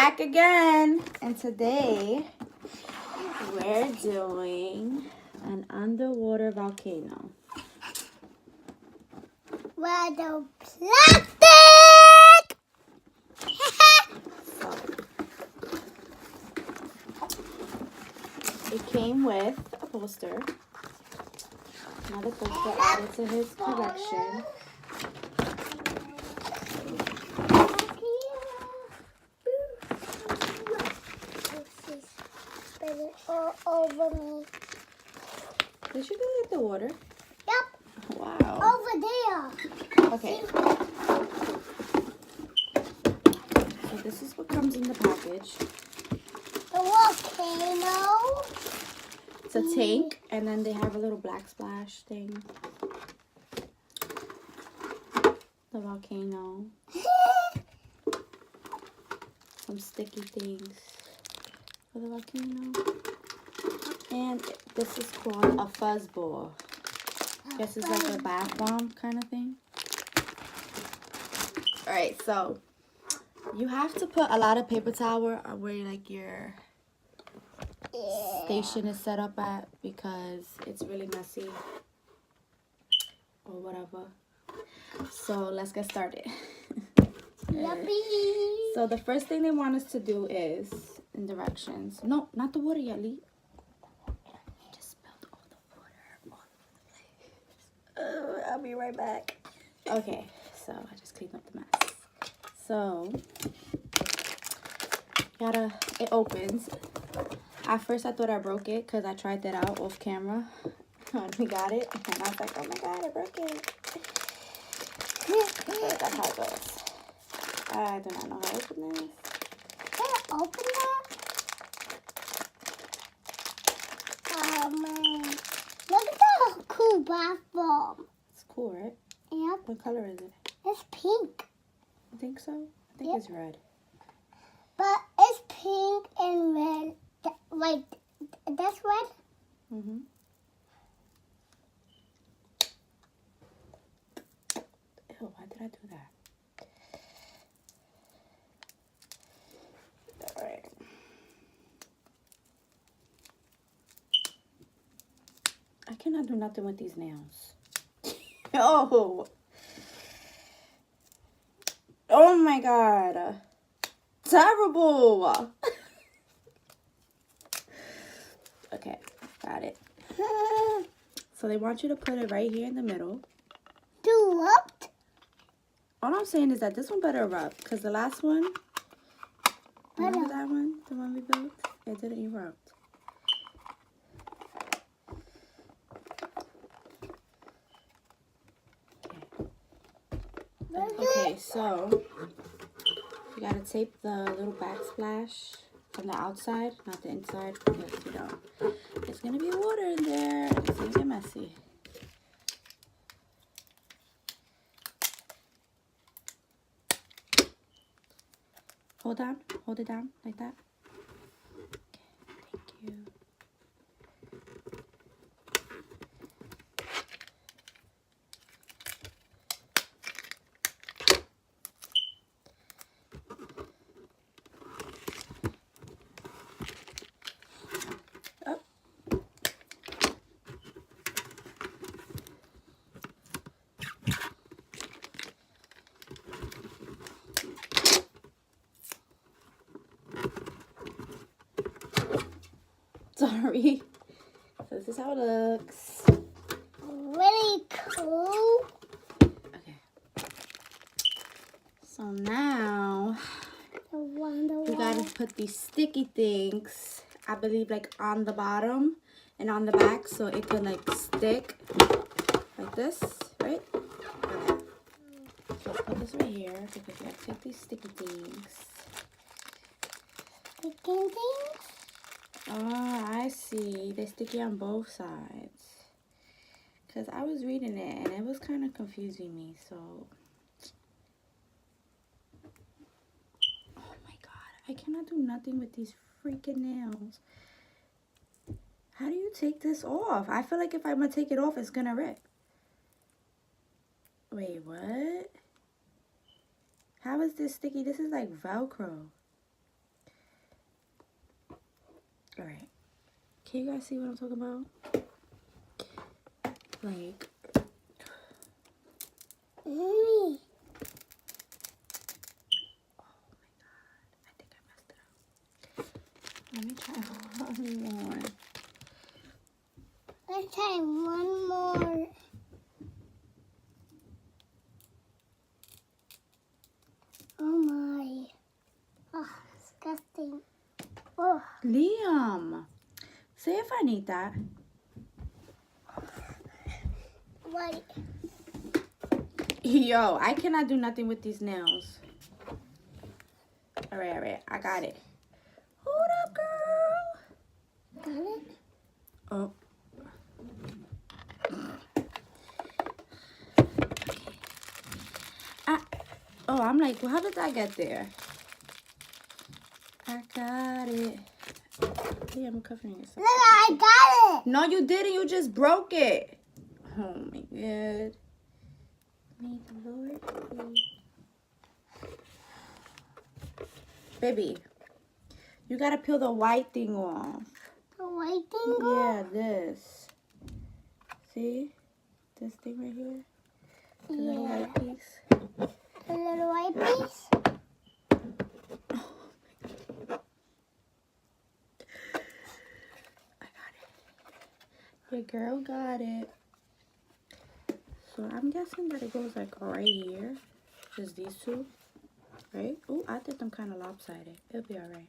back again, and today we're doing an underwater volcano. Where the plastic? So, it came with a poster. Another poster added to his collection. All over me. Did you go get the water? Yep. Wow. Over there. Okay. So this is what comes in the package. The volcano. It's a tank, and then they have a little black splash thing. The volcano. Some sticky things for the volcano. And this is called a fuzzball. Guess it's like a bath bomb kind of thing. Alright, so you have to put a lot of paper towel where like your station is set up at, because it's really messy or whatever. So let's get started. Yuppie. So the first thing they want us to do is in directions. No, not the water yet, Lee. Just spilled all the water all over the place. I'll be right back. Okay, so I just cleaned up the mess. So it opens. At first I thought I broke it because I tried that out off camera when we got it, and I was like, oh my god, I broke it. But that's how it goes. I do not know how to open this. Can I open that? Oh man. Look at the cool bathroom. It's cool, right? Yep. What color is it? It's pink. You think so? I think Yep. it's red. But it's pink and red. Like, that's red? Mm-hmm. Ew, why did I do that? Alright. I cannot do nothing with these nails. Oh! Oh my god. Terrible! Okay, got it. So they want you to put it right here in the middle. Do what? All I'm saying is that this one better erupt, because the last one, remember Better. that one? The one we built? It didn't erupt. Okay, so you gotta tape the little backsplash on the outside, not the inside, because you know there's gonna be water in there and it's gonna get messy. Hold it down like that. Okay, thank you. Sorry. So this is how it looks. Really cool. Okay. So now you gotta put these sticky things, I believe, like on the bottom and on the back, so it can like stick like this, right? Okay. So let's put this right here because you gotta take these sticky things. Sticky things? Oh, I see. They're sticky on both sides. Because I was reading it and it was kind of confusing me, so. Oh my god, I cannot do nothing with these freaking nails. How do you take this off? I feel like if I'm going to take it off, it's going to rip. Wait, what? How is this sticky? This is like Velcro. Alright. Can you guys see what I'm talking about? Like. Mommy. I think I messed it up. Let me try one more. Let's try one more. Oh my. Oh, disgusting. Oh. Liam, see if I need that. What? Yo, I cannot do nothing with these nails. Alright, I got it. Hold up, girl. Got it? Oh. Oh, I'm like, well, how did that get there? I got it. Yeah, I'm covering yourself. Look, I got it. No, you didn't. You just broke it. Oh, my God. May the Lord be. Baby, you got to peel the white thing off. The white thing? Yeah, this. See? This thing right here? The little white piece. The little white piece? I got it. Your girl got it. So I'm guessing that it goes like right here. Just these two. Right? Oh, I did them kind of lopsided. It'll be alright.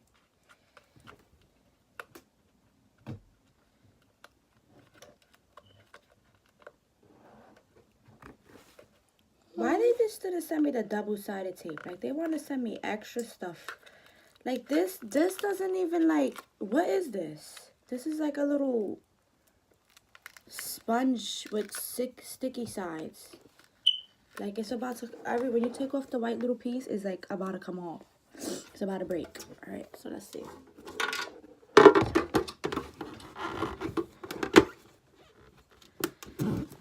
Why they just didn't send me the double-sided tape? Like, they want to send me extra stuff. Like, this doesn't even, like, what is this? This is like a little sponge with sticky sides. Like, it's about to, when you take off the white little piece, it's, like, about to come off. It's about to break. All right, so let's see.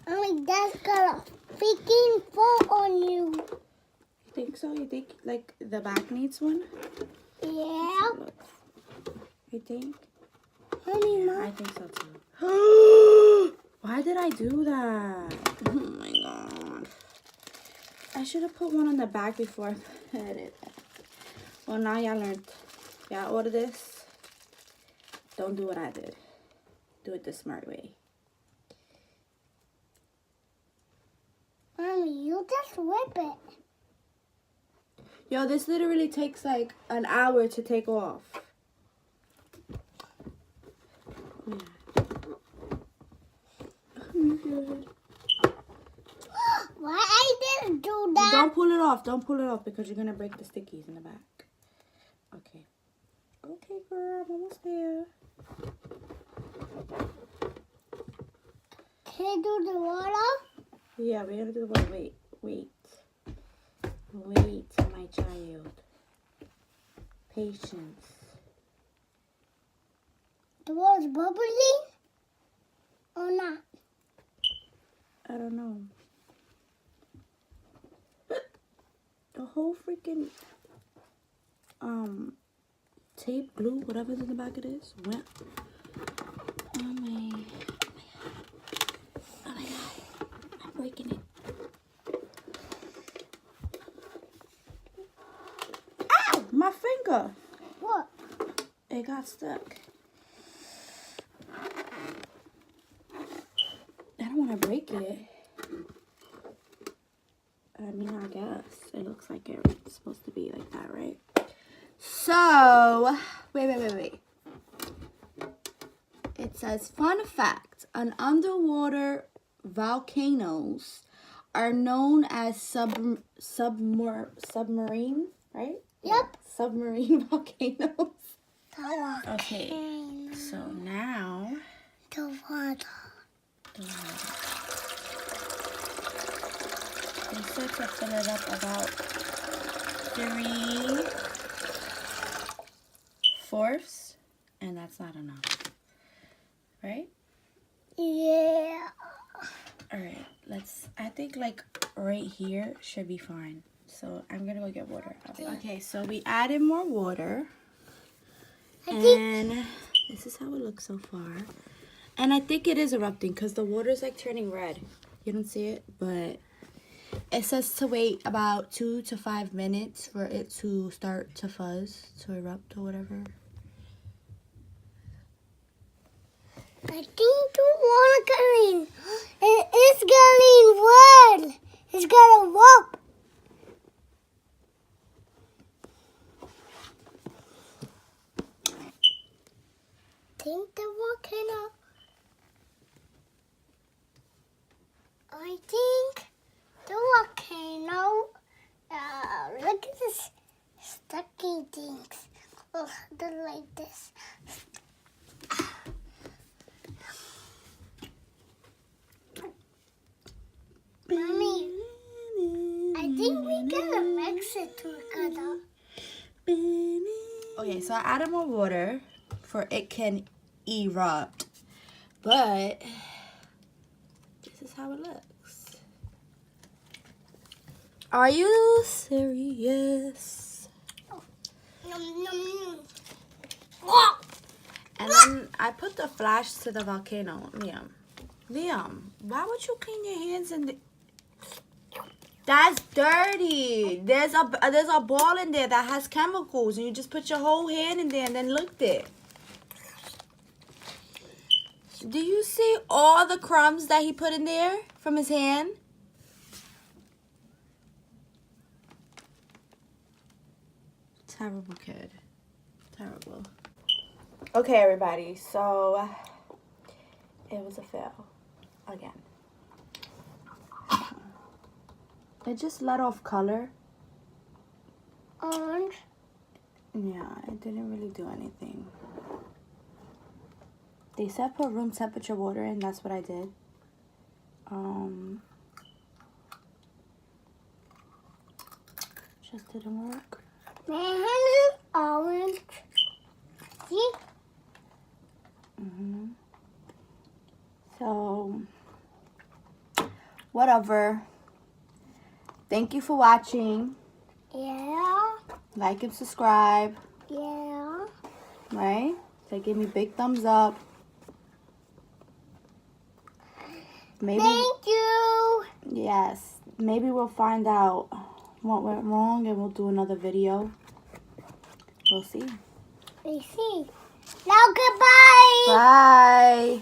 Mommy, that's got a freaking fall on you. You think so? You think, like, the back needs one? Yeah. You think? Honey, Yeah, Mom. I think so, too. Why did I do that? Oh, my God. I should have put one on the back before I put it. Well, now y'all learned. Y'all order this. Don't do what I did. Do it the smart way. Mommy, you just whip it. Yo, this literally takes like an hour to take off. Yeah. Oh, good. Why I didn't do that? Don't pull it off. Don't pull it off because you're going to break the stickies in the back. Okay. Okay, girl. I'm almost there. Can I do the water? Yeah, we're going to do the water. Wait, my child. Patience. The water's bubbling or not? I don't know. The whole freaking tape, glue, whatever's in the back of this, went. Oh my God. I'm breaking it. Ow! My finger. What? It got stuck. I don't want to break it. I mean, I guess it looks like it's supposed to be like that, right? So, wait. It says, fun fact, an underwater volcanoes are known as submarine, right? Yep. Submarine volcanoes. The Okay, so now water. They said to fill it up about 3/4, and that's not enough, right? Yeah. All right, I think like right here should be fine. So I'm gonna go get water. Okay, so we added more water, and This is how it looks so far. And I think it is erupting because the water is like turning red. You don't see it, but it says to wait about 2 to 5 minutes for it to start to fuzz, to erupt or whatever. I think the water getting, it is getting red. It's gonna erupt. Think the volcano. I think the volcano. Look at this stucky things. Oh, they're like this. Mommy, I think we can mix it together. Okay, so I added more water for it can erupt, but this is how it looks. Are you serious? Nom, nom, nom. And then I put the flash to the volcano. Liam, why would you clean your hands in the... That's dirty. There's a ball in there that has chemicals, and you just put your whole hand in there and then licked it. Do you see all the crumbs that he put in there from his hand? Terrible kid. Terrible. Okay, everybody. So it was a fail again. It just let off color. Orange. Yeah, it didn't really do anything. They said put room temperature water in. That's what I did. Just didn't work. My hand is orange. See? So, whatever. Thank you for watching. Yeah. Like and subscribe. Yeah. Right? So give me big thumbs up. Maybe. Thank you. Yes. Maybe we'll find out what went wrong and we'll do another video. We'll see. We see. Now goodbye. Bye.